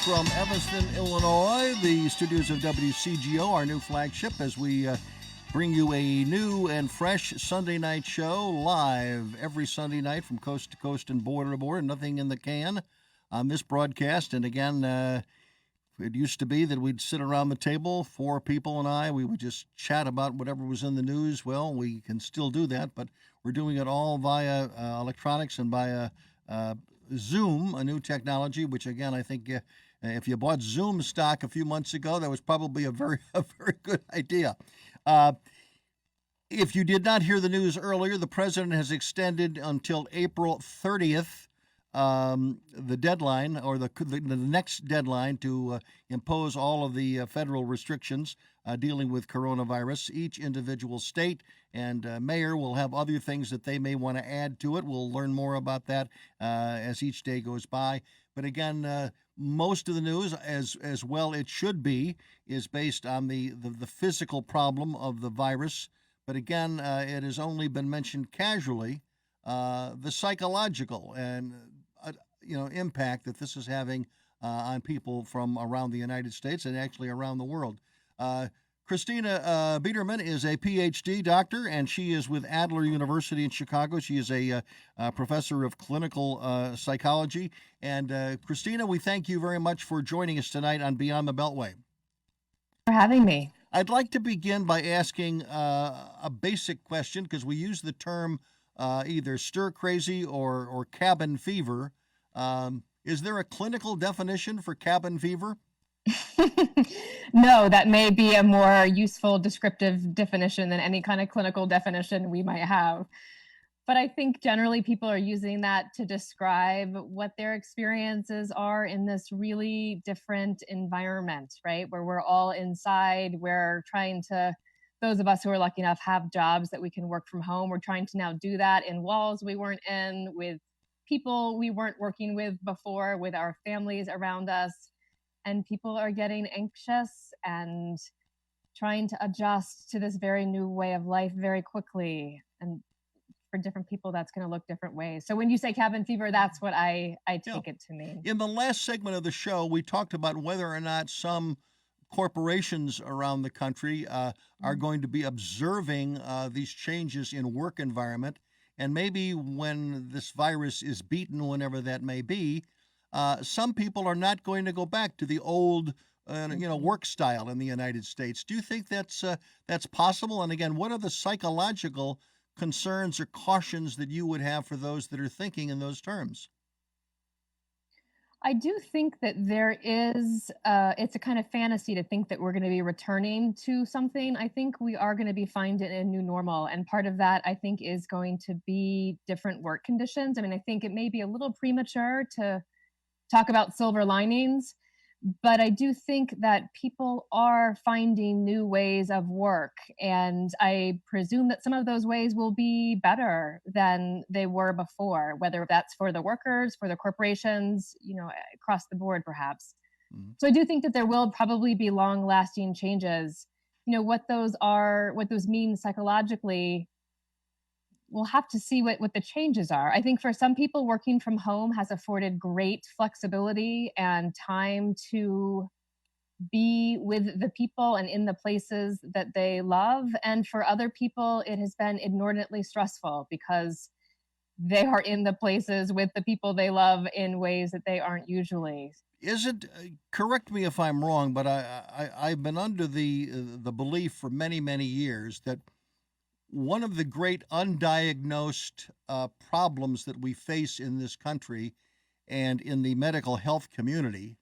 from Evanston, Illinois, the studios of WCGO, our new flagship, as we bring you a new and fresh Sunday night show live every Sunday night from coast to coast and border to border. Nothing in the can on this broadcast. And again, it used to be that we'd sit around the table, four people and I. We would just chat about whatever was in the news. Well, we can still do that, but we're doing it all via electronics and via Zoom, a new technology, which again, I think if you bought Zoom stock a few months ago, that was probably a very good idea. If you did not hear the news earlier, the president has extended until April 30th the deadline, or the next deadline to impose all of the federal restrictions dealing with coronavirus. Each individual state and mayor will have other things that they may want to add to it. We'll learn more about that as each day goes by. But again, most of the news, as well it should be, is based on the physical problem of the virus. But again, it has only been mentioned casually, the psychological and impact that this is having on people from around the United States and actually around the world. Christina Biederman is a PhD doctor, and she is with Adler University in Chicago. She is a professor of clinical psychology. And Christina, we thank you very much for joining us tonight on Beyond the Beltway. For having me. I'd like to begin by asking a basic question, because we use the term either stir crazy or cabin fever. Is there a clinical definition for cabin fever? No, that may be a more useful descriptive definition than any kind of clinical definition we might have. But I think generally people are using that to describe what their experiences are in this really different environment, right? Where we're all inside, we're trying to, those of us who are lucky enough have jobs that we can work from home. We're trying to now do that in walls we weren't in, with people we weren't working with before, with our families around us. And people are getting anxious and trying to adjust to this very new way of life very quickly. And for different people, that's going to look different ways. So when you say cabin fever, that's what I take it to mean. In the last segment of the show, we talked about whether or not some corporations around the country are going to be observing these changes in work environment. And maybe when this virus is beaten, whenever that may be, some people are not going to go back to the old, work style in the United States. Do you think that's possible? And again, what are the psychological concerns or cautions that you would have for those that are thinking in those terms? I do think that there is, it's a kind of fantasy to think that we're going to be returning to something. I think we are going to be finding a new normal. And part of that, I think, is going to be different work conditions. I mean, I think it may be a little premature to talk about silver linings, but I do think that people are finding new ways of work. And I presume that some of those ways will be better than they were before, whether that's for the workers, for the corporations, across the board, perhaps. Mm-hmm. So I do think that there will probably be long lasting changes. What those mean psychologically, we'll have to see what the changes are. I think for some people, working from home has afforded great flexibility and time to be with the people and in the places that they love. And for other people, it has been inordinately stressful because they are in the places with the people they love in ways that they aren't usually. Is it, correct me if I'm wrong, but I've been under the belief for many, many years that one of the great undiagnosed problems that we face in this country and in the medical health community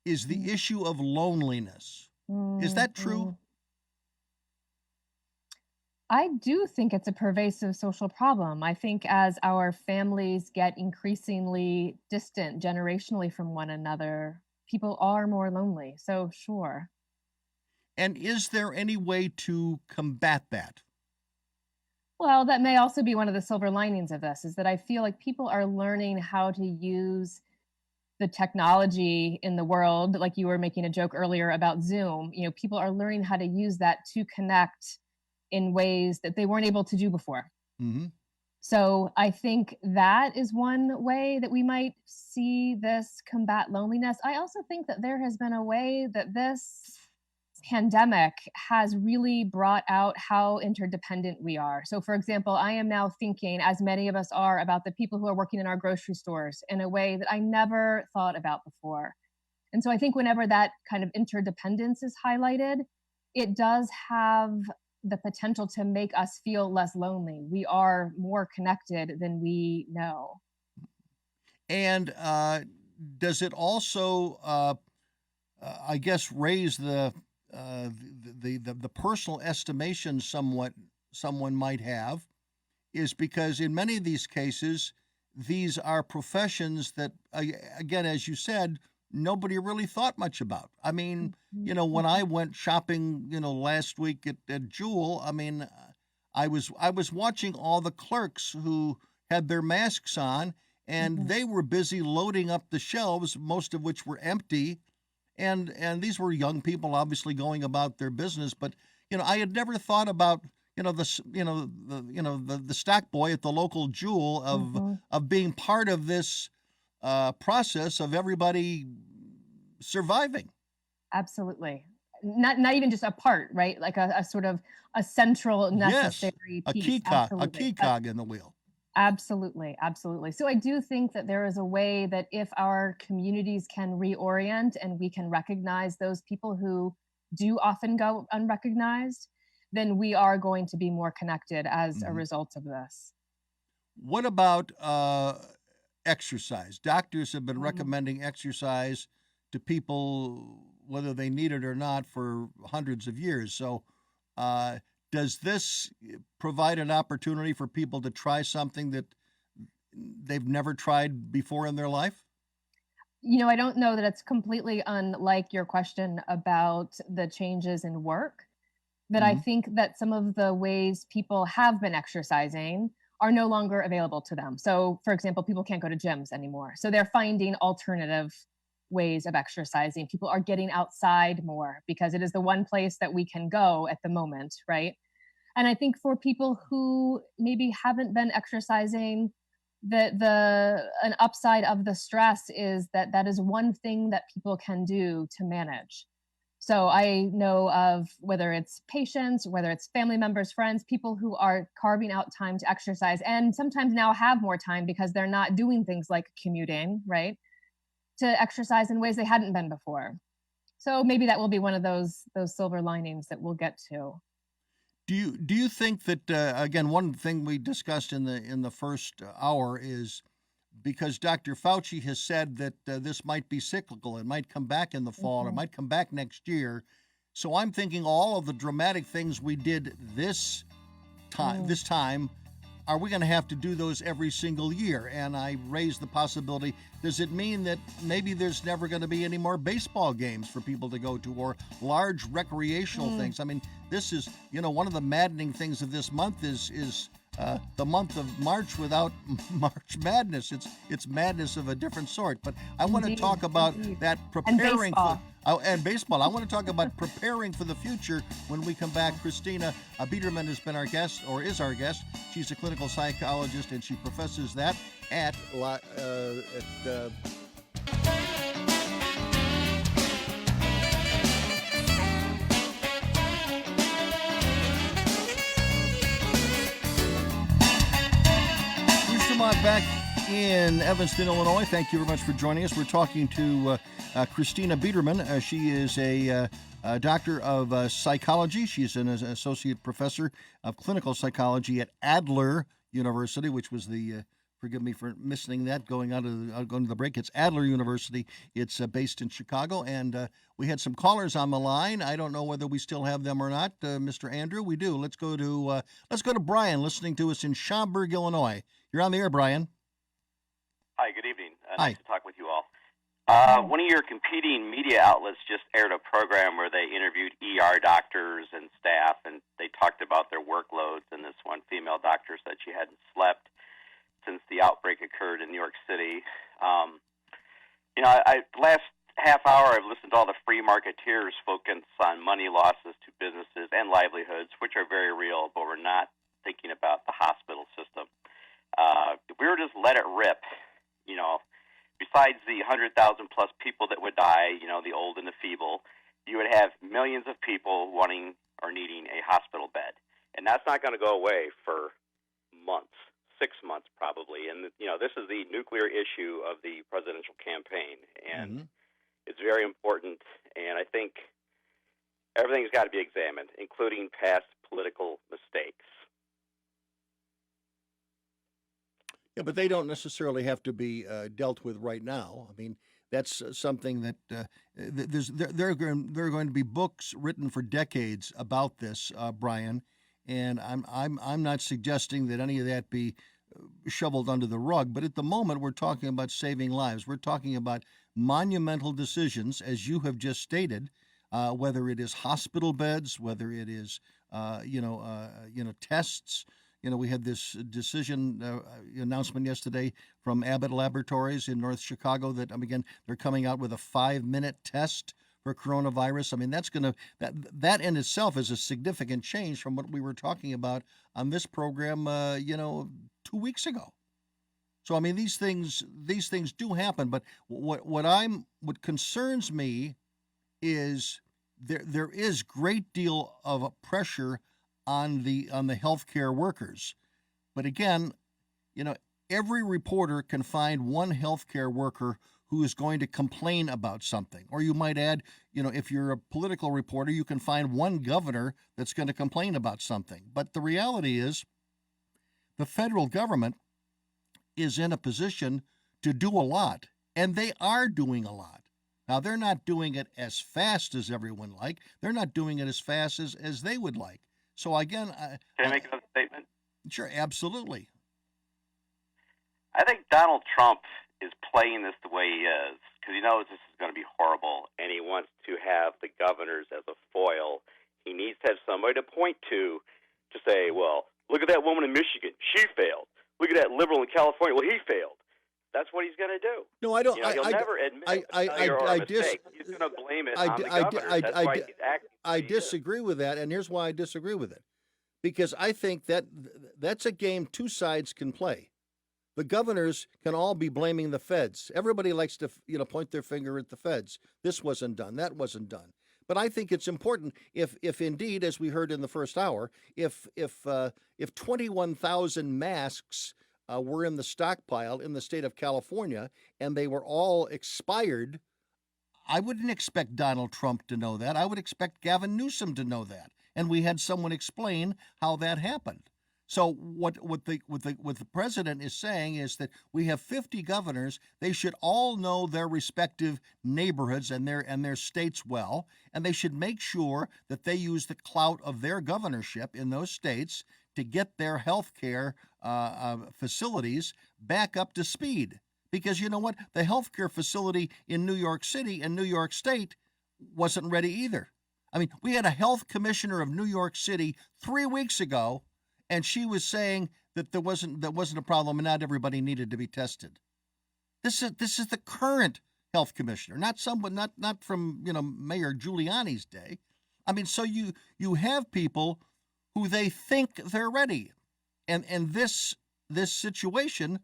is the issue of loneliness. Is that true? I do think it's a pervasive social problem. I think as our families get increasingly distant generationally from one another, people are more lonely. So sure. And is there any way to combat that? Well, that may also be one of the silver linings of this, is that I feel like people are learning how to use the technology in the world. Like you were making a joke earlier about Zoom, people are learning how to use that to connect in ways that they weren't able to do before. Mm-hmm. So I think that is one way that we might see this combat loneliness. I also think that there has been a way that this pandemic has really brought out how interdependent we are. So, for example, I am now thinking, as many of us are, about the people who are working in our grocery stores in a way that I never thought about before. And so I think whenever that kind of interdependence is highlighted, it does have the potential to make us feel less lonely. We are more connected than we know. And does it also, I guess, raise the personal estimation somewhat someone might have? Is because in many of these cases, these are professions that, again, as you said, nobody really thought much about. I mean, Mhm, when I mhm, went shopping, last week at Jewel, I mean, I was watching all the clerks who had their masks on, and mhm. they were busy loading up the shelves, most of which were empty, and these were young people obviously going about their business. But I had never thought about the stock boy at the local Jewel Mhm. of being part of this process of everybody surviving. Absolutely. Not even just a part, right? Like a sort of a central Yes, necessary piece. a Absolutely. key cog in the wheel. Absolutely, absolutely. So I do think that there is a way that if our communities can reorient and we can recognize those people who do often go unrecognized, then we are going to be more connected as a Mhm. result of this. What about exercise? Doctors have been Mm. recommending exercise to people whether they need it or not for hundreds of years. So, uh, does this provide an opportunity for people to try something that they've never tried before in their life? I don't know that it's completely unlike your question about the changes in work. That I Hmm. think that some of the ways people have been exercising are no longer available to them. So, for example, people can't go to gyms anymore. So they're finding alternative ways of exercising. People are getting outside more because it is the one place that we can go at the moment, right? And I think for people who maybe haven't been exercising, the an upside of the stress is that that is one thing that people can do to manage. So I know of whether it's patients, whether it's family members, friends, people who are carving out time to exercise and sometimes now have more time because they're not doing things like commuting, right? To exercise in ways they hadn't been before. So maybe that will be one of those silver linings that we'll get to. Do you think that again, one thing we discussed in the first hour is because Dr. Fauci has said that this might be cyclical. It might come back in the fall. It Mhm, might come back next year. So I'm thinking all of the dramatic things we did mm. this time, are we going to have to do those every single year? And I raised the possibility, does it mean that maybe there's never going to be any more baseball games for people to go to or large recreational Mm. things? I mean, this is, one of the maddening things of this month is the month of March without March Madness. It's madness of a different sort. But I want to Indeed, talk about indeed. that And preparing for. baseball. Oh, and baseball. I want to talk about preparing for the future when we come back. Christina Biederman has been our guest, or is our guest. She's a clinical psychologist, and she professes that at Bruce DuMont back in Evanston, Illinois. Thank you very much for joining us. We're talking to Christina Biederman. She is a doctor of psychology. She's an associate professor of clinical psychology at Adler University, which was forgive me for missing that going going to the break. It's Adler University. It's based in Chicago, and we had some callers on the line. I don't know whether we still have them or not, Mr. Andrew. We do. Let's go to Brian, listening to us in Schaumburg, Illinois. You're on the air, Brian. Hi, good evening. Nice Hi. to talk with you all. Hi. One of your competing media outlets just aired a program where they interviewed ER doctors and staff, and they talked about their workloads. And this one female doctor said she hadn't slept since the outbreak occurred in New York City. Last half hour I've listened to all the free marketeers focus on money losses to businesses and livelihoods, which are very real, but we're not thinking about the hospital system. we were just let it rip, you know, besides the 100,000 plus people that would die, you know, the old and the feeble, you would have millions of people wanting or needing a hospital bed. And that's not going to go away for months, 6 months probably. And, you know, this is the nuclear issue of the presidential campaign. And it's very important. And I think everything's got to be examined, including past political mistakes. Yeah, but they don't necessarily have to be dealt with right now. I mean, that's something that there are going to be books written for decades about this, Brian, and I'm not suggesting that any of that be shoveled under the rug. But at the moment, we're talking about saving lives. We're talking about monumental decisions, as you have just stated, whether it is hospital beds, whether it is tests. You know, we had this decision announcement yesterday from Abbott Laboratories in North Chicago that, again, they're coming out with a 5-minute test for coronavirus. I mean, that in itself is a significant change from what we were talking about on this program, 2 weeks ago. So, I mean, these things do happen. But what concerns me is there is great deal of pressure on the healthcare workers. But again, you know, every reporter can find one healthcare worker who is going to complain about something. Or you might add, you know, if you're a political reporter, you can find one governor that's going to complain about something. But the reality is the federal government is in a position to do a lot, and they are doing a lot. Now, they're not doing it as fast as everyone like. They're not doing it as fast as they would like. So again, can I make another statement? Sure, absolutely. I think Donald Trump is playing this the way he is because he knows this is going to be horrible, and he wants to have the governors as a foil. He needs to have somebody to point to say, well, look at that woman in Michigan. She failed. Look at that liberal in California. Well, he failed. That's what he's going to do. No, I don't. You know, he'll never admit a mistake. He's going to blame it on the governor. That's why he's acting. I disagree with that, and here's why I disagree with it. Because I think that's a game two sides can play. The governors can all be blaming the feds. Everybody likes to, point their finger at the feds. This wasn't done. That wasn't done. But I think it's important if indeed, as we heard in the first hour, if 21,000 masks were in the stockpile in the state of California and they were all expired, I wouldn't expect Donald Trump to know that. I would expect Gavin Newsom to know that. And we had someone explain how that happened. So what the president is saying is that we have 50 governors. They should all know their respective neighborhoods and their states well, and they should make sure that they use the clout of their governorship in those states to get their health care facilities back up to speed. Because you know what? The healthcare facility in New York City and New York State wasn't ready either. I mean, we had a health commissioner of New York City 3 weeks ago, and she was saying that there wasn't a problem and not everybody needed to be tested. This is the current health commissioner, not from Mayor Giuliani's day. I mean, so you have people who they think they're ready, and this situation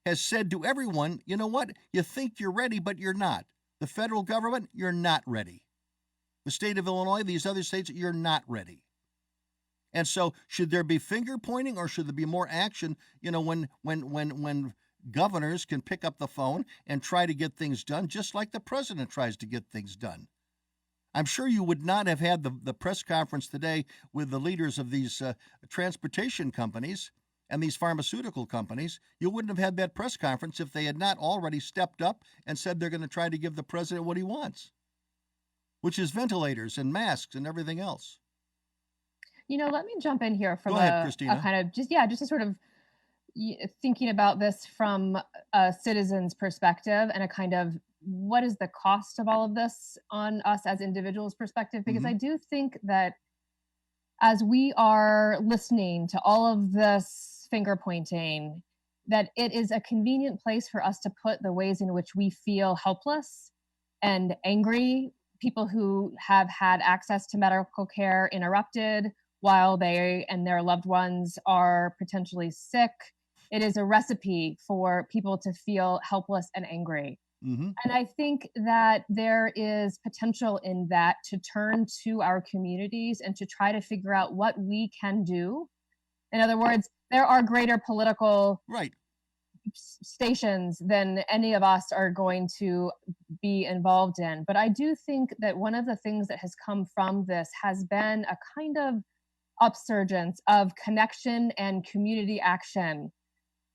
has said to everyone, you know what? You think you're ready, but you're not. The federal government, you're not ready. The state of Illinois, these other states, you're not ready. And so should there be finger pointing or should there be more action, when governors can pick up the phone and try to get things done just like the president tries to get things done? I'm sure you would not have had the press conference today with the leaders of these transportation companies and these pharmaceutical companies. You wouldn't have had that press conference if they had not already stepped up and said they're going to try to give the president what he wants, which is ventilators and masks and everything else. Let me jump in here from Go ahead, Christina. a kind of just a sort of thinking about this from a citizen's perspective and a kind of what is the cost of all of this on us as individuals' perspective, because I do think that as we are listening to all of this finger pointing, that it is a convenient place for us to put the ways in which we feel helpless and angry, people who have had access to medical care interrupted while they and their loved ones are potentially sick, It is a recipe for people to feel helpless and angry. Mm-hmm. And I think that there is potential in that to turn to our communities and to try to figure out what we can do. In other words, there are greater political Right. stations than any of us are going to be involved in. But I do think that one of the things that has come from this has been a kind of upsurgence of connection and community action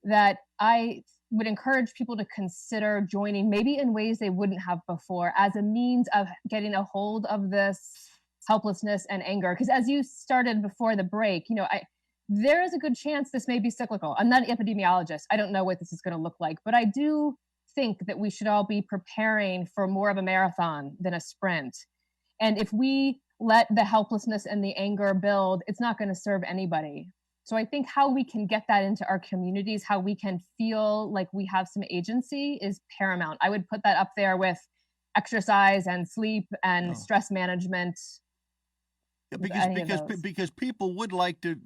that I would encourage people to consider joining, maybe in ways they wouldn't have before, as a means of getting a hold of this helplessness and anger. Because as you started before the break, there is a good chance this may be cyclical. I'm not an epidemiologist. I don't know what this is going to look like, but I do think that we should all be preparing for more of a marathon than a sprint. And if we let the helplessness and the anger build, it's not going to serve anybody. So I think how we can get that into our communities, how we can feel like we have some agency is paramount. I would put that up there with exercise and sleep and stress management. Because people would like to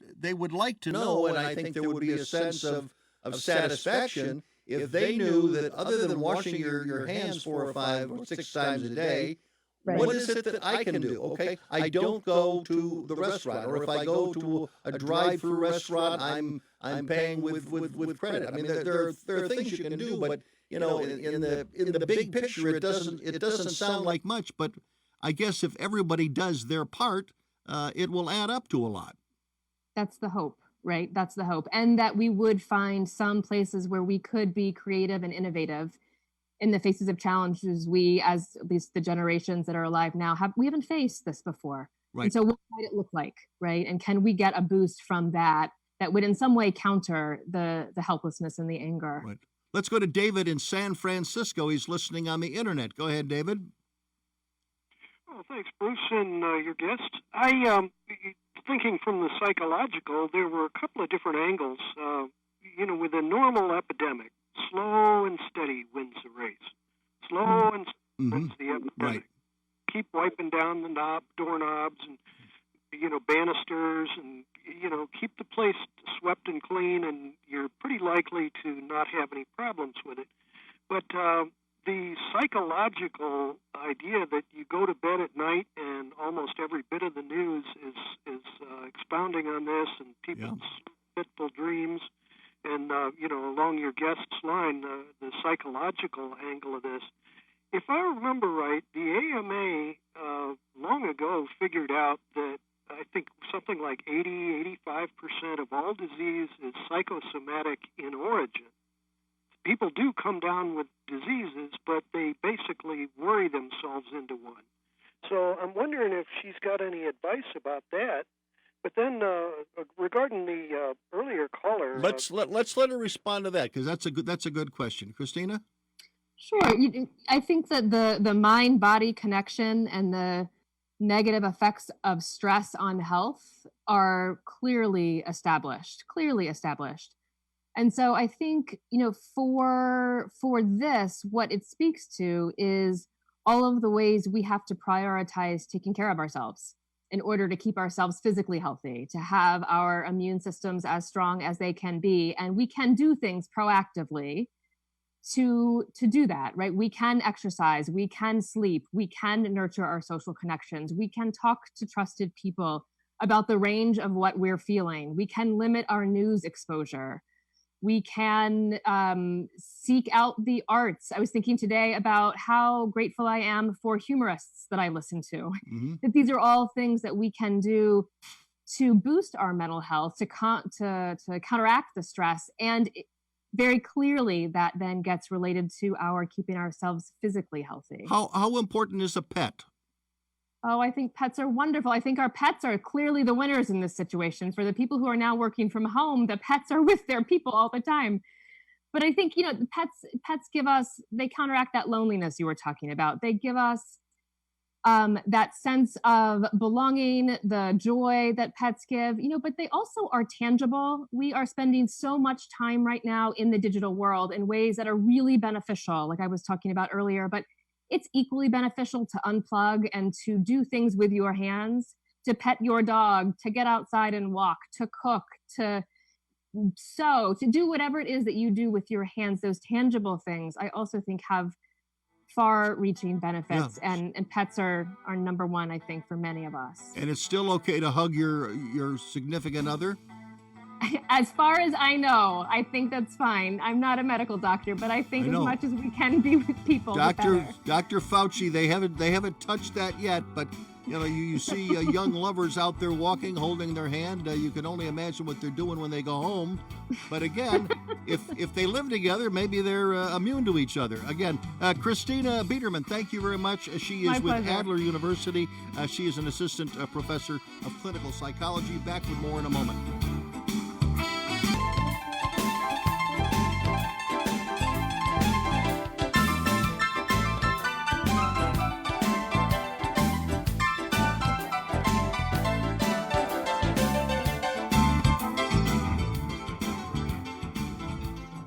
know, and I think there would be a sense of satisfaction if they knew that other than washing your hands 4 or 5 or 6 times a day, Right. what is it that I can do? Okay, I don't go to the restaurant, or if I go to a drive-through restaurant, I'm paying with credit. I mean, there are things you can do, but in the big picture, it doesn't sound like much. But I guess if everybody does their part, it will add up to a lot. That's the hope, right? That's the hope. And that we would find some places where we could be creative and innovative in the faces of challenges we, as at least the generations that are alive now, we haven't faced this before. Right. And so what might it look like, right? And can we get a boost from that would in some way counter the helplessness and the anger? Right. Let's go to David in San Francisco. He's listening on the internet. Go ahead, David. Well, thanks, Bruce, and your guest. Thinking from the psychological, there were a couple of different angles. With a normal epidemic, slow and steady wins the race. Slow and steady wins the epidemic. Right. Keep wiping down the doorknobs and, banisters and, keep the place swept and clean, and you're pretty likely to not have any problems with it. But the psychological idea that you go to bed at night and almost every bit of the news is expounding on this, and people's fitful dreams, and along your guest's line, the psychological angle of this. If I remember right, the AMA long ago figured out that I think something like 85% of all disease is psychosomatic in origin. People do come down with diseases, but they basically worry themselves into one. So I'm wondering if she's got any advice about that. But then regarding the earlier caller, let's let her respond to that, because that's a good question. Christina? Sure. I think that the mind-body connection and the negative effects of stress on health are clearly established. And so I think, for this, what it speaks to is all of the ways we have to prioritize taking care of ourselves in order to keep ourselves physically healthy, to have our immune systems as strong as they can be. And we can do things proactively to do that, right? We can exercise, we can sleep, we can nurture our social connections, we can talk to trusted people about the range of what we're feeling, we can limit our news exposure. We can seek out the arts. I was thinking today about how grateful I am for humorists that I listen to. Mm-hmm. That these are all things that we can do to boost our mental health, to counteract the stress. And very clearly that then gets related to our keeping ourselves physically healthy. How important is a pet? Oh, I think pets are wonderful. I think our pets are clearly the winners in this situation. For the people who are now working from home, the pets are with their people all the time. But I think, the pets give us, they counteract that loneliness you were talking about. They give us that sense of belonging, the joy that pets give, but they also are tangible. We are spending so much time right now in the digital world in ways that are really beneficial, like I was talking about earlier, but it's equally beneficial to unplug and to do things with your hands, to pet your dog, to get outside and walk, to cook, to So to do whatever it is that you do with your hands, those tangible things, I also think have far-reaching benefits, and pets are number one, I think, for many of us. And it's still okay to hug your significant other? As far as I know, I think that's fine. I'm not a medical doctor, but I think as much as we can be with people, the better. Dr. Fauci, they haven't touched that yet, but you see young lovers out there walking, holding their hand. You can only imagine what they're doing when they go home. But again, if they live together, maybe they're immune to each other. Again, Christina Biederman, thank you very much. She is with pleasure. Adler University. She is an assistant professor of clinical psychology. Back with more in a moment.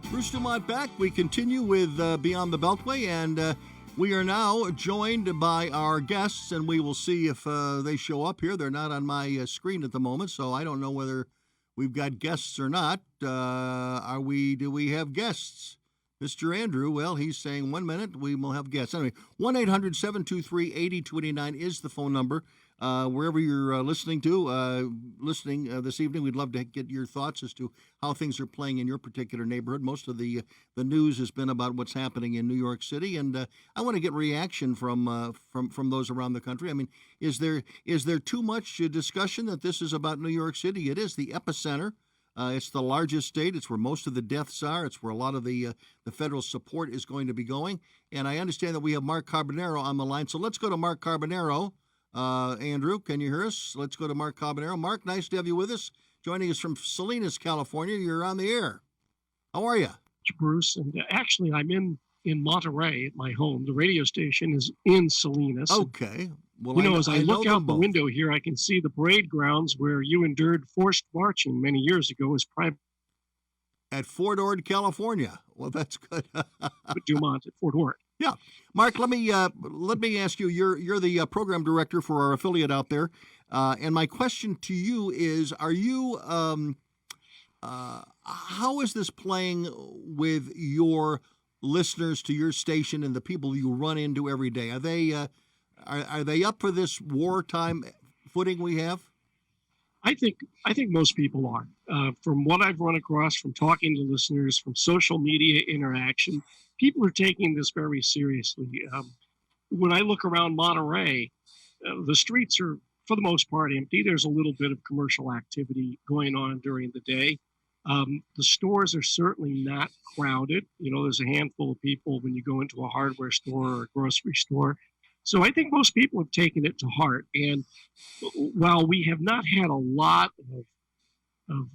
Bruce DuMont back. We continue with Beyond the Beltway, and we are now joined by our guests, and we will see if they show up here. They're not on my screen at the moment, so I don't know whether we've got guests or not. Do we have guests? Mr. Andrew, well, he's saying 1 minute, we will have guests. Anyway, 1-800-723-8029 is the phone number. Wherever you're listening this evening, we'd love to get your thoughts as to how things are playing in your particular neighborhood. Most of the news has been about what's happening in New York City, and I want to get reaction from those around the country. I mean, is there too much discussion that this is about New York City? It is the epicenter. It's the largest state. It's where most of the deaths are. It's where a lot of the federal support is going to be going. And I understand that we have Mark Carbonaro on the line. So let's go to Mark Carbonaro. Andrew, can you hear us? Let's go to Mark Carbonaro. Mark, nice to have you with us. Joining us from Salinas, California. You're on the air. How are you? Bruce, and actually I'm in Monterey at my home. The radio station is in Salinas. Okay. Well, as I look out the window here, I can see the parade grounds where you endured forced marching many years ago as private at Fort Ord, California. Well, that's good. DuMont at Fort Ord. Yeah, Mark. Let me ask you. You're the program director for our affiliate out there, and my question to you is: are you? How is this playing with your listeners to your station and the people you run into every day? Are they are they up for this wartime footing we have? I think most people are. From what I've run across, from talking to listeners, from social media interaction, people are taking this very seriously. When I look around Monterey, the streets are, for the most part, empty. There's a little bit of commercial activity going on during the day. The stores are certainly not crowded. There's a handful of people when you go into a hardware store or a grocery store. So I think most people have taken it to heart. And while we have not had a lot of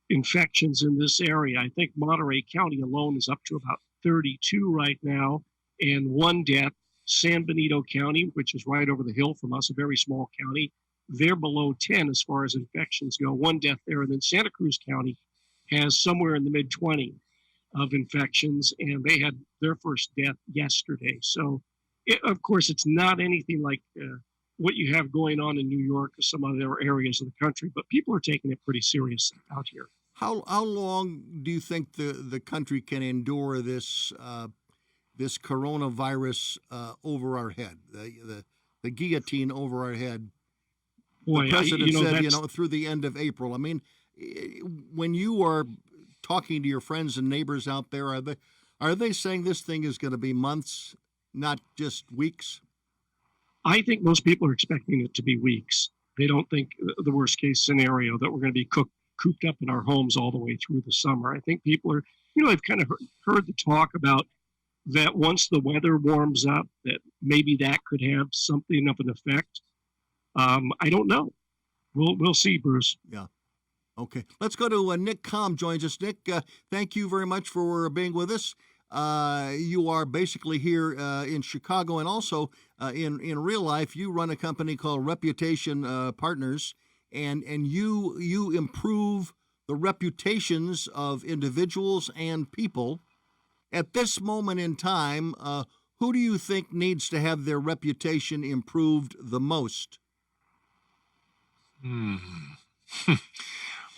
infections in this area, I think Monterey County alone is up to about 32 right now, and one death. San Benito County, which is right over the hill from us, a very small county, they're below 10 as far as infections go. One death there. And then Santa Cruz County has somewhere in the mid-20 of infections, and they had their first death yesterday. So, of course, it's not anything like what you have going on in New York or some other areas of the country, but people are taking it pretty seriously out here. How long do you think the country can endure this this coronavirus over our head, the guillotine over our head? Boy, the president said, through the end of April. I mean, when you are talking to your friends and neighbors out there, are they saying this thing is going to be months, not just weeks? I think most people are expecting it to be weeks. They don't think the worst case scenario that we're going to be cooped up in our homes all the way through the summer. I think people are, I've kind of heard the talk about that once the weather warms up, that maybe that could have something of an effect. I don't know. We'll see, Bruce. Yeah. Okay. Let's go to Nick Com joins us. Nick, thank you very much for being with us. You are basically here in Chicago, and also in real life, you run a company called Reputation Partners, and you improve the reputations of individuals and people. At this moment in time, who do you think needs to have their reputation improved the most?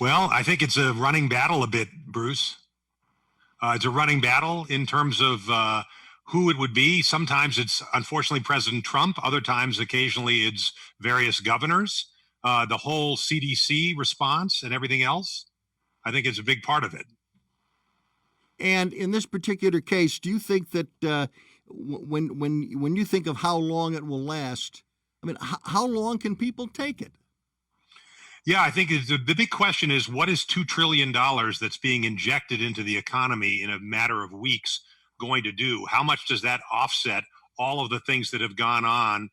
Well, I think it's a running battle a bit, Bruce. It's a running battle in terms of who it would be. Sometimes it's unfortunately President Trump. Other times, occasionally, it's various governors. The whole CDC response and everything else, I think it's a big part of it. And in this particular case, do you think that when you think of how long it will last, I mean, how long can people take it? Yeah, I think the big question is, what is $2 trillion that's being injected into the economy in a matter of weeks going to do? How much does that offset all of the things that have gone on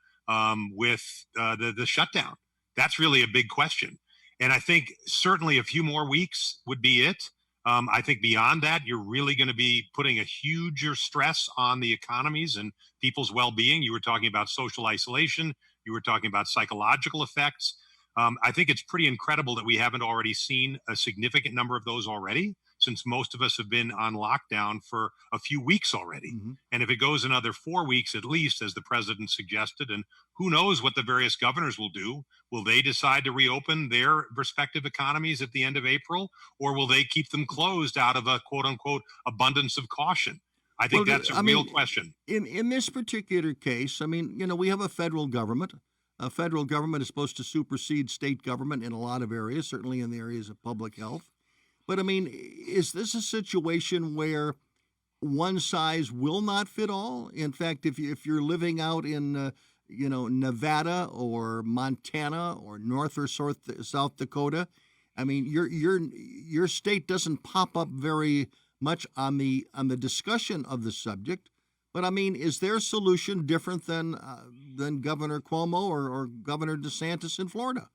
with the shutdown? That's really a big question. And I think certainly a few more weeks would be it. I think beyond that, you're really going to be putting a huger stress on the economies and people's well-being. You were talking about social isolation. You were talking about psychological effects. I think it's pretty incredible that we haven't already seen a significant number of those already, since most of us have been on lockdown for a few weeks already. Mm-hmm. And if it goes another 4 weeks at least, as the president suggested, and who knows what the various governors will do? Will they decide to reopen their respective economies at the end of April, or will they keep them closed out of a quote unquote abundance of caution? I think that's a real question. In this particular case, I mean, we have a federal government. A federal government is supposed to supersede state government in a lot of areas, certainly in the areas of public health. But I mean, is this a situation where one size will not fit all? In fact, if you're living out in Nevada or Montana or North or South Dakota, I mean, your state doesn't pop up very much on the discussion of the subject. But I mean, is their solution different than Governor Cuomo or Governor DeSantis in Florida?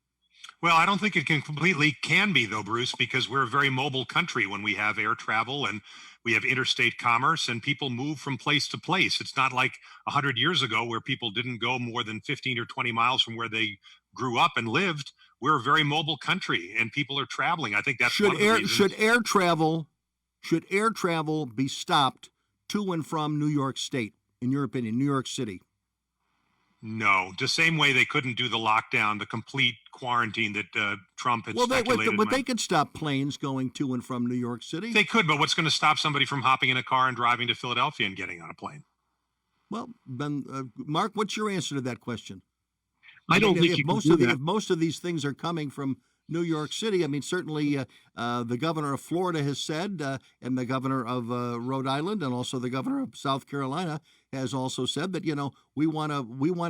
Well, I don't think it completely can be, though, Bruce, because we're a very mobile country when we have air travel and we have interstate commerce and people move from place to place. It's not like 100 years ago where people didn't go more than 15 or 20 miles from where they grew up and lived. We're a very mobile country and people are traveling. I think that's one of the reasons. Should air travel be stopped to and from New York State, in your opinion, New York City? No, the same way they couldn't do the lockdown, the complete quarantine that Trump had speculated. But they could stop planes going to and from New York City. They could, but what's going to stop somebody from hopping in a car and driving to Philadelphia and getting on a plane? Well, Ben, Mark, what's your answer to that question? I don't think if most of these things are coming from New York City, I mean, certainly the governor of Florida has said, and the governor of Rhode Island, and also the governor of South Carolina has also said that we want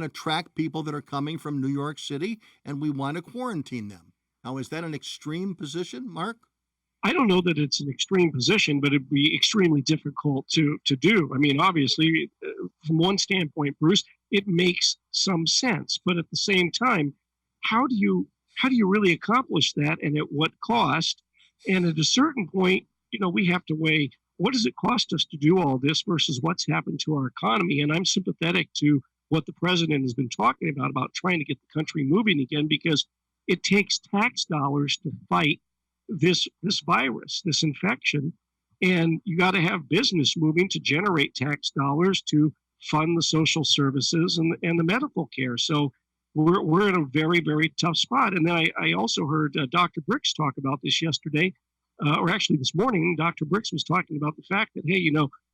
to track people that are coming from New York City, and we want to quarantine them. Now, is that an extreme position, Mark? I don't know that it's an extreme position, but it'd be extremely difficult to do. I mean, obviously, from one standpoint, Bruce, it makes some sense, but at the same time, how do you really accomplish that, and at what cost? And at a certain point, we have to weigh, what does it cost us to do all this versus what's happened to our economy? And I'm sympathetic to what the president has been talking about trying to get the country moving again, because it takes tax dollars to fight this virus, this infection. And you got to have business moving to generate tax dollars to fund the social services and the medical care. So we're in a very, very tough spot. And then I also heard Dr. Birx talk about this yesterday, or actually this morning. Dr. Birx was talking about the fact that, hey,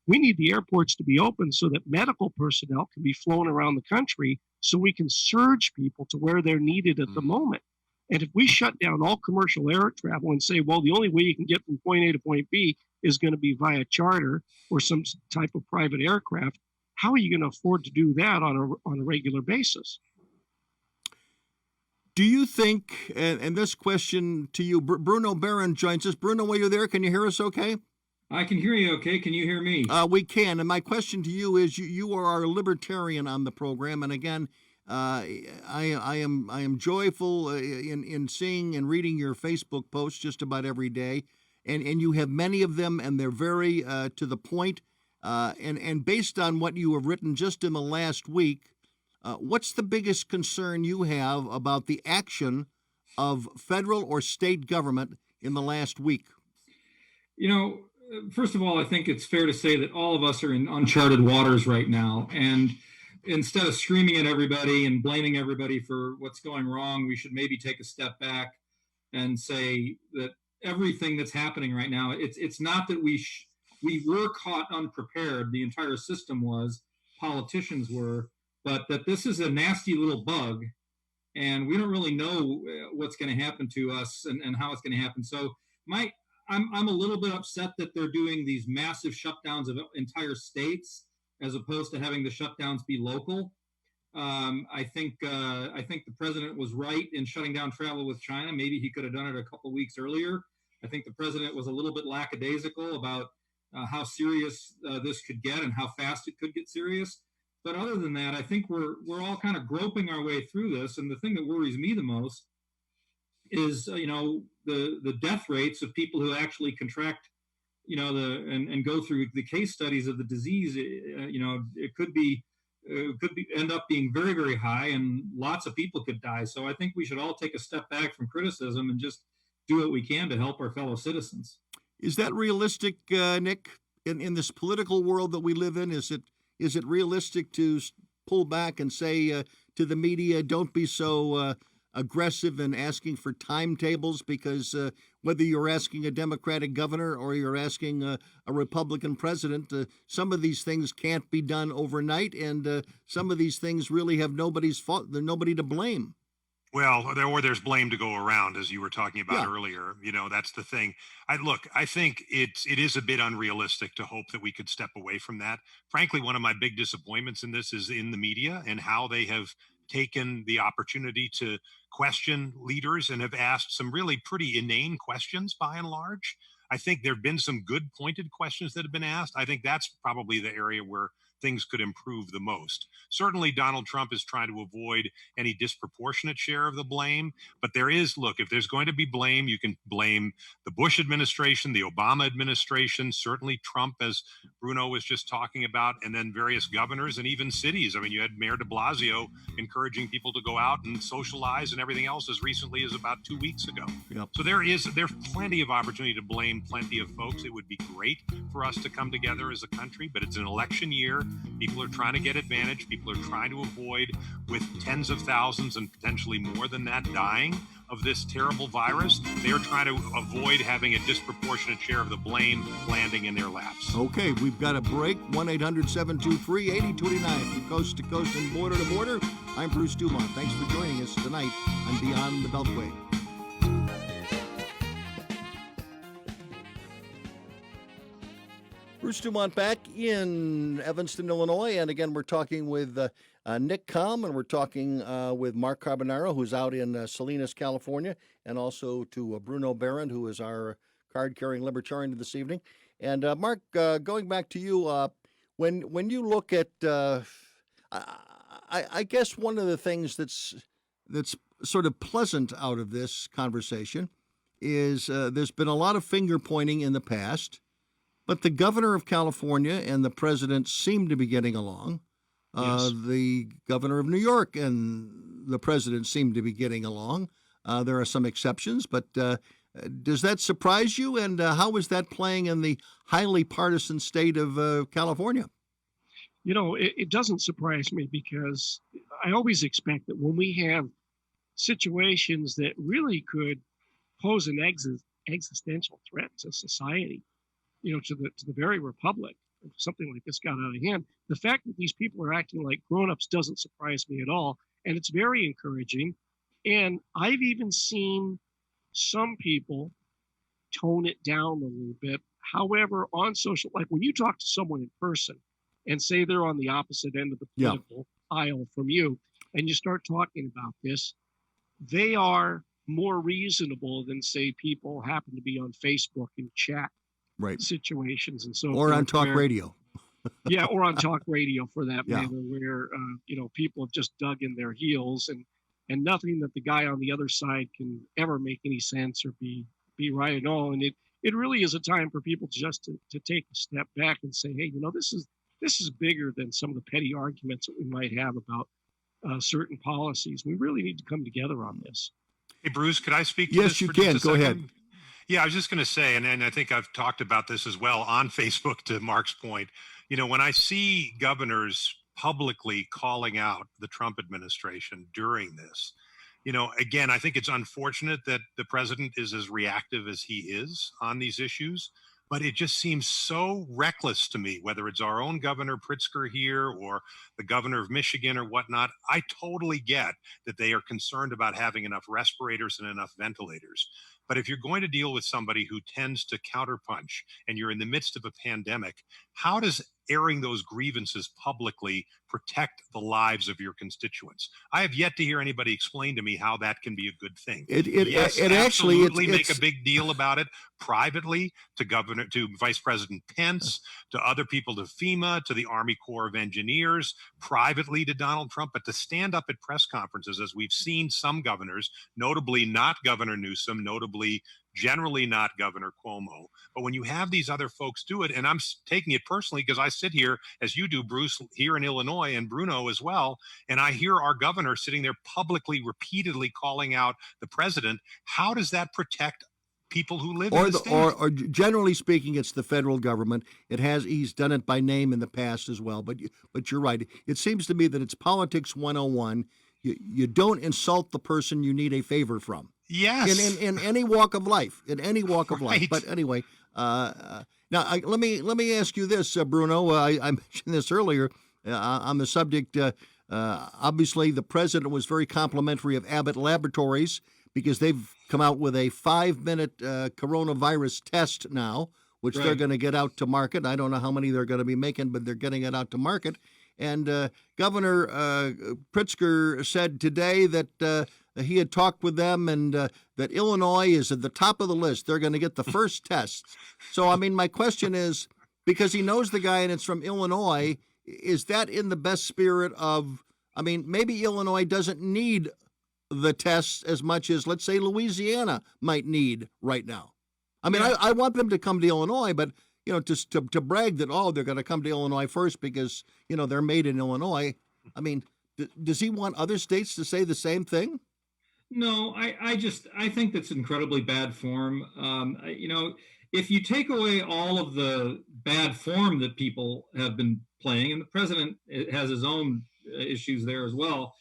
we need the airports to be open so that medical personnel can be flown around the country so we can surge people to where they're needed at the moment. And if we shut down all commercial air travel and say, well, the only way you can get from point A to point B is going to be via charter or some type of private aircraft, how are you going to afford to do that on a regular basis? Do you think, and this question to you, Bruno Barron joins us. Bruno, while you're there, can you hear us okay? I can hear you okay. Can you hear me? We can. And my question to you is, you are our libertarian on the program. And again, I am joyful in seeing and reading your Facebook posts just about every day. And you have many of them, and they're very to the point. And based on what you have written just in the last week, what's the biggest concern you have about the action of federal or state government in the last week? First of all, I think it's fair to say that all of us are in uncharted waters right now. And instead of screaming at everybody and blaming everybody for what's going wrong, we should maybe take a step back and say that everything that's happening right now, it's not that we were caught unprepared. The entire system was, politicians were, but that this is a nasty little bug, and we don't really know what's going to happen to us and how it's going to happen. So I'm a little bit upset that they're doing these massive shutdowns of entire states as opposed to having the shutdowns be local. I think the president was right in shutting down travel with China. Maybe he could have done it a couple weeks earlier. I think the president was a little bit lackadaisical about how serious this could get and how fast it could get serious. But other than that, I think we're all kind of groping our way through this. And the thing that worries me the most is, the death rates of people who actually contract, and go through the case studies of the disease. It could end up being very, very high, and lots of people could die. So I think we should all take a step back from criticism and just do what we can to help our fellow citizens. Is that realistic, Nick? In this political world that we live in, is it realistic to pull back and say to the media, don't be so aggressive in asking for timetables, because whether you're asking a Democratic governor or you're asking a Republican president, some of these things can't be done overnight, and some of these things really have nobody's fault. There's nobody to blame. Well, there's blame to go around, as you were talking about earlier. That's the thing. I think it is a bit unrealistic to hope that we could step away from that. Frankly, one of my big disappointments in this is in the media and how they have taken the opportunity to question leaders and have asked some really pretty inane questions by and large. I think there have been some good pointed questions that have been asked. I think that's probably the area where things could improve the most. Certainly, Donald Trump is trying to avoid any disproportionate share of the blame. But if there's going to be blame, you can blame the Bush administration, the Obama administration, certainly Trump, as Bruno was just talking about, and then various governors and even cities. I mean, you had Mayor de Blasio encouraging people to go out and socialize and everything else as recently as about 2 weeks ago. Yep. So there's plenty of opportunity to blame plenty of folks. It would be great for us to come together as a country, but it's an election year. People are trying to get advantage. People are trying to avoid, with tens of thousands and potentially more than that dying of this terrible virus, they are trying to avoid having a disproportionate share of the blame landing in their laps. Okay, we've got a break. 1-800-723-8029 from coast to coast and border to border. I'm Bruce DuMont. Thanks for joining us tonight on Beyond the Beltway. Bruce DuMont back in Evanston, Illinois. And again, we're talking with Nick Kalm, and we're talking with Mark Carbonaro, who's out in Salinas, California, and also to Bruno Barron, who is our card-carrying libertarian this evening. And Mark, going back to you, when you look at, I guess one of the things that's sort of pleasant out of this conversation is there's been a lot of finger pointing in the past. But the governor of California and the president seem to be getting along. Yes. The governor of New York and the president seem to be getting along. There are some exceptions, but does that surprise you? And how is that playing in the highly partisan state of California? It doesn't surprise me, because I always expect that when we have situations that really could pose an existential threat to society, to the very republic, if something like this got out of hand, the fact that these people are acting like grown-ups doesn't surprise me at all. And it's very encouraging. And I've even seen some people tone it down a little bit. However, on social, like when you talk to someone in person and say they're on the opposite end of the political aisle from you, and you start talking about this, they are more reasonable than, say, people happen to be on Facebook and chat situations and so or on talk radio. Or on talk radio for that matter, where people have just dug in their heels, and nothing that the guy on the other side can ever make any sense or be right at all. And it really is a time for people just to take a step back and say, hey, this is bigger than some of the petty arguments that we might have about certain policies. We really need to come together on this. Hey, Bruce, could I speak to this? Yes, you for can. just a Go second? ahead. Yeah, I was just going to say, and I think I've talked about this as well on Facebook, to Mark's point. When I see governors publicly calling out the Trump administration during this, Again, I think it's unfortunate that the president is as reactive as he is on these issues, but it just seems so reckless to me, whether it's our own Governor Pritzker here or the governor of Michigan or whatnot. I totally get that they are concerned about having enough respirators and enough ventilators. But if you're going to deal with somebody who tends to counterpunch and you're in the midst of a pandemic, how does airing those grievances publicly protect the lives of your constituents? I have yet to hear anybody explain to me how that can be a good thing. Yes, absolutely make a big deal about it privately to Vice President Pence, to other people, to FEMA, to the Army Corps of Engineers, privately to Donald Trump, but to stand up at press conferences, as we've seen some governors, notably not Governor Newsom, notably generally not Governor Cuomo. But when you have these other folks do it, and I'm taking it personally because I sit here, as you do, Bruce, here in Illinois, and Bruno as well, and I hear our governor sitting there publicly, repeatedly calling out the president. How does that protect people who live in the state? Or generally speaking, it's the federal government. He's done it by name in the past as well. But you're right. It seems to me that it's politics 101. You don't insult the person you need a favor from. Yes. In any walk of life. In any walk of life. But anyway, now let me ask you this, Bruno. I mentioned this earlier on the subject. Obviously, the president was very complimentary of Abbott Laboratories because they've come out with a 5-minute coronavirus test now, which they're going to get out to market. I don't know how many they're going to be making, but they're getting it out to market. And Governor Pritzker said today that he had talked with them and that Illinois is at the top of the list. They're going to get the first tests. So, I mean, my question is, because he knows the guy and it's from Illinois, is that in the best spirit of, I mean, maybe Illinois doesn't need the tests as much as, let's say, Louisiana might need right now. I mean, I want them to come to Illinois, but just to brag that, they're going to come to Illinois first because, they're made in Illinois. I mean, does he want other states to say the same thing? No, I think that's incredibly bad form. If you take away all of the bad form that people have been playing, and the president has his own issues there as well,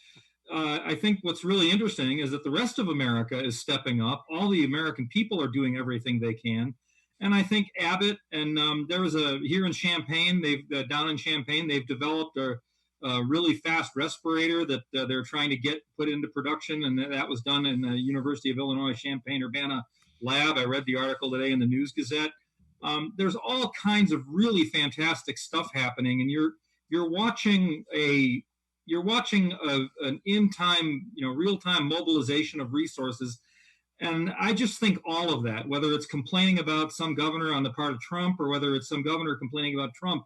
I think what's really interesting is that the rest of America is stepping up. All the American people are doing everything they can. And I think Abbott and there was here in Champaign, down in Champaign, they've developed a really fast respirator that they're trying to get put into production. And that was done in the University of Illinois Champaign-Urbana lab. I read the article today in the News Gazette. There's all kinds of really fantastic stuff happening. And you're watching an in-time, real-time mobilization of resources. And I just think all of that, whether it's complaining about some governor on the part of Trump or whether it's some governor complaining about Trump,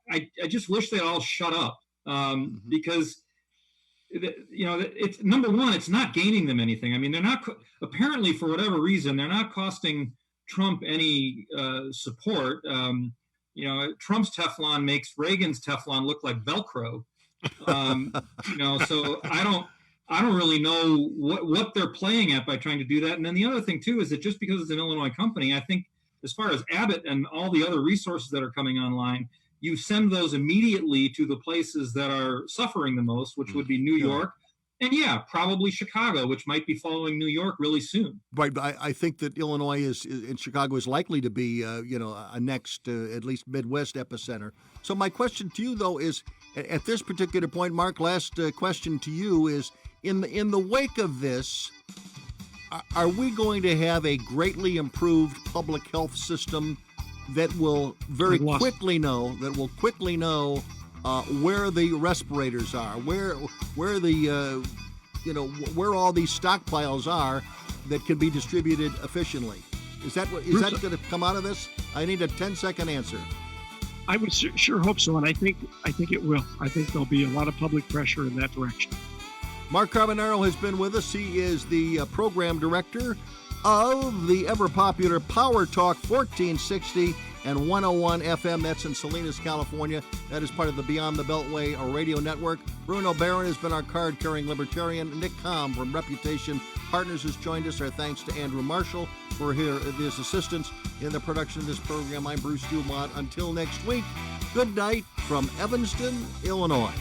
I just wish they'd all shut up because, it's number one, it's not gaining them anything. I mean, they're not, apparently for whatever reason, they're not costing Trump any support. Trump's Teflon makes Reagan's Teflon look like Velcro. So I don't really know what they're playing at by trying to do that. And then the other thing, too, is that just because it's an Illinois company, I think as far as Abbott and all the other resources that are coming online, you send those immediately to the places that are suffering the most, which would be New York. And probably Chicago, which might be following New York really soon. Right, but I think that Illinois and Chicago is likely to be, a next, at least Midwest epicenter. So my question to you, though, is at this particular point, Mark, last question to you is, in the wake of this, are we going to have a greatly improved public health system that will quickly know where the respirators are, where the where all these stockpiles are that can be distributed efficiently? Is that going to come out of this? I need a 10-second answer. I would sure hope so, and I think it will. I think there'll be a lot of public pressure in that direction. Mark Carbonaro has been with us. He is the program director of the ever-popular Power Talk 1460 and 101 FM. That's in Salinas, California. That is part of the Beyond the Beltway radio network. Bruno Barron has been our card-carrying libertarian. Nick Combe from Reputation Partners has joined us. Our thanks to Andrew Marshall for his assistance in the production of this program. I'm Bruce DuMont. Until next week, good night from Evanston, Illinois.